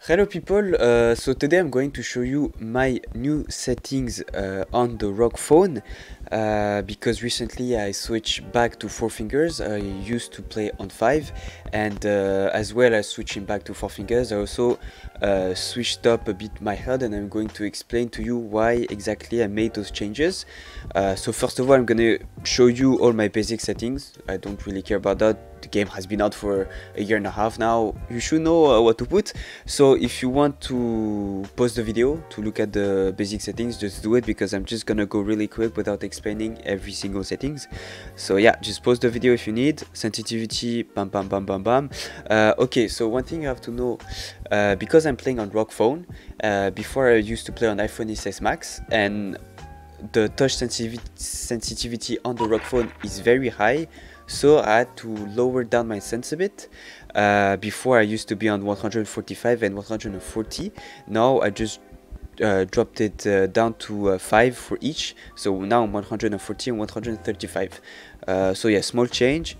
Hello people, so today I'm going to show you my new settings on the ROG phone because recently I switched back to 4 fingers. I used to play on 5, and as well as switching back to 4 fingers I also switched up a bit my HUD, and I'm going to explain to you why exactly I made those changes. So first of all, I'm gonna show you all my basic settings. I don't really care about that. The game has been out for a year and a half now. You should know what to put. So if you want to pause the video to look at the basic settings, just do it, because I'm just gonna go really quick without explaining every single settings. So yeah, just pause the video if you need. Sensitivity, bam bam bam bam bam. Okay, so one thing you have to know, because I'm playing on ROG phone, before I used to play on iPhone XS Max, and the touch sensitivity on the ROG phone is very high, so I had to lower down my sense a bit. Before I used to be on 145 and 140. Now I just dropped it down to 5 for each, so now I'm 140 and 135. So yeah, small change.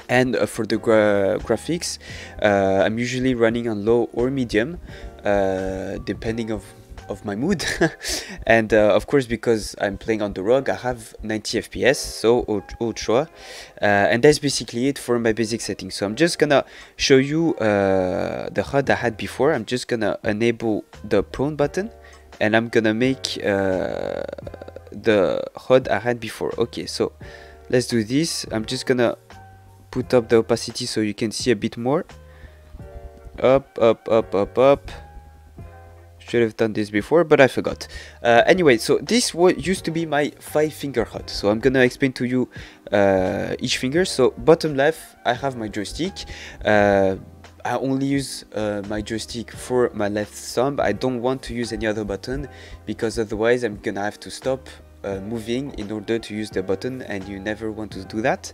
And for the graphics, I'm usually running on low or medium, depending of my mood. And of course, because I'm playing on the ROG, I have 90 FPS, so ultra, and that's basically it for my basic settings. So I'm just gonna show you the HUD I had before. I'm just gonna enable the prone button, and I'm gonna make the HUD I had before. Okay, so let's do this. I'm just gonna put up the opacity so you can see a bit more. Up, up, up, up, up. Should have done this before, but I forgot. Anyway, so this used to be my 5-finger HUD. So I'm gonna explain to you each finger. So bottom left, I have my joystick. I only use my joystick for my left thumb. I don't want to use any other button, because otherwise I'm gonna have to stop moving in order to use the button, and you never want to do that.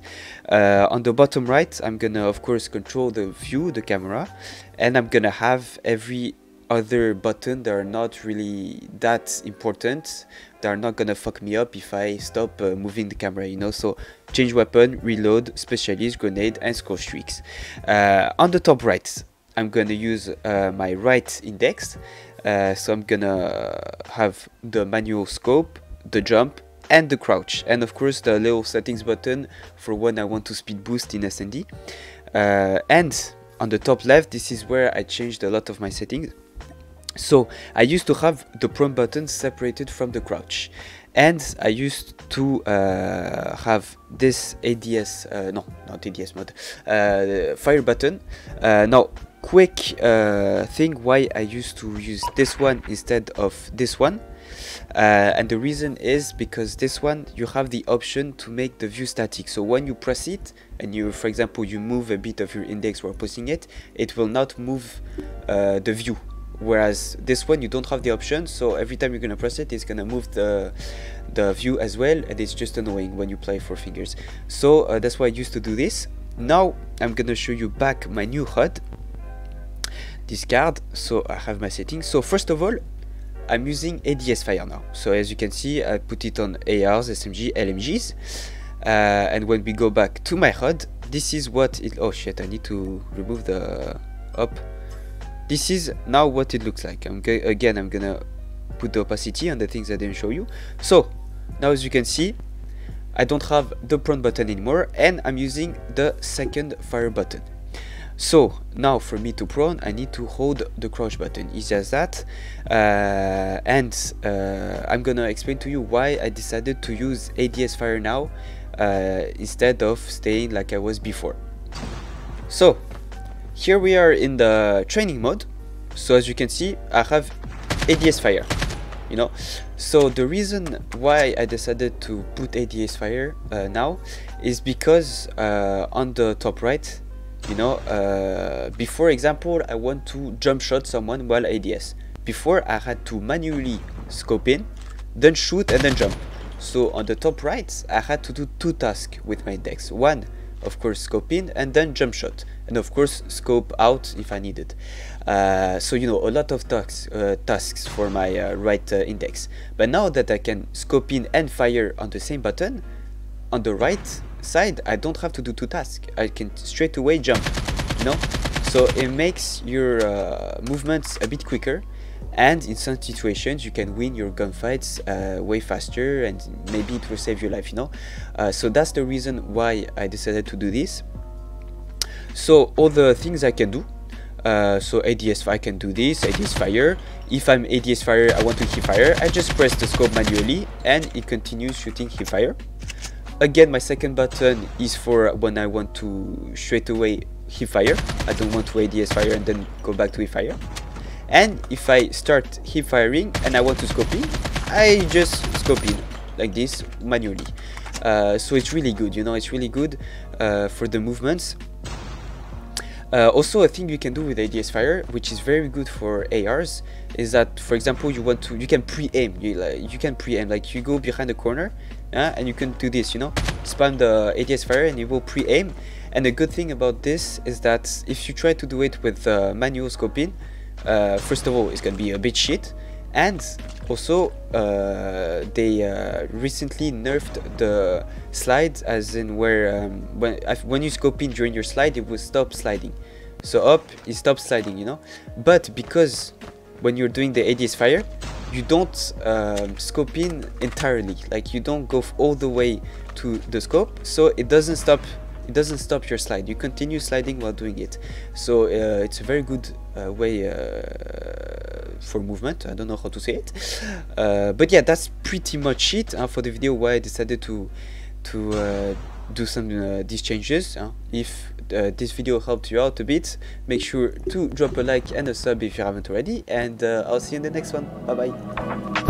On the bottom right, I'm gonna of course control the view, the camera, and I'm gonna have every other button that are not really that important, that are not gonna fuck me up if I stop moving the camera, you know. So change weapon, reload, specialist, grenade, and score streaks. On the top right, I'm gonna use my right index, so I'm gonna have the manual scope, the jump, and the crouch, and of course the little settings button for when I want to speed boost in S&D. And on the top left, this is where I changed a lot of my settings. So I used to have the prone button separated from the crouch, and I used to have this ADS, no, not ADS mode, fire button. Now, quick thing why I used to use this one instead of this one. And the reason is because this one, you have the option to make the view static. So when you press it and you, for example, you move a bit of your index while pressing it, it will not move the view. Whereas this one, you don't have the option, so every time you're gonna press it, it's gonna move the view as well, and it's just annoying when you play 4 fingers. So that's why I used to do this. Now I'm gonna show you back my new HUD. Discard. So I have my settings. So first of all, I'm using ADS fire now. So as you can see, I put it on ARs, SMG, LMGs, and when we go back to my HUD, this is what it. Oh shit! I need to remove the up. This is now what it looks like. Again, I'm gonna put the opacity on the things I didn't show you. So now, as you can see, I don't have the prone button anymore, and I'm using the second fire button. So now for me to prone, I need to hold the crouch button. Easy as that. And I'm gonna explain to you why I decided to use ADS fire now instead of staying like I was before. So here we are in the training mode. So as you can see, I have ADS fire, you know. So the reason why I decided to put ADS fire now is because on the top right, you know, before example, I want to jump shot someone while ADS. Before, I had to manually scope in, then shoot, and then jump. So on the top right, I had to do 2 tasks with my index. One, of course, scope in, and then jump shot, and of course scope out if I needed. So you know, a lot of tasks for my right index. But now that I can scope in and fire on the same button, on the right side, I don't have to do 2 tasks. I can straight away jump, you know. so it makes your movements a bit quicker, and in some situations you can win your gunfights way faster, and maybe it will save your life, you know. So that's the reason why I decided to do this. So all the things I can do, so ADS I can do this, ADS fire. If I'm ADS fire, I want to hip fire, I just press the scope manually and it continues shooting hip fire. Again, my second button is for when I want to straight away hip fire. I don't want to ADS fire and then go back to hip fire. And if I start hip firing and I want to scope in, I just scope in like this manually. So it's really good, you know, it's really good for the movements. Also, a thing you can do with ADS fire, which is very good for ARs, is that, for example, you can pre-aim. You can pre-aim, like you go behind the corner, and you can do this, you know, spam the ADS fire and you will pre-aim. And the good thing about this is that if you try to do it with manual scoping, first of all, it's gonna be a bit shit, and also they recently nerfed the slide, as in where when you scope in during your slide, it will stop sliding. So up, it stops sliding, you know. But because when you're doing the ADS fire, you don't scope in entirely, like you don't go all the way to the scope, so it doesn't stop. It doesn't stop your slide. You continue sliding while doing it. So it's a very good way for movement. I don't know how to say it, but yeah, that's pretty much it for the video. Why I decided to do some these changes. If this video helped you out a bit, make sure to drop a like and a sub if you haven't already, and I'll see you in the next one. Bye bye.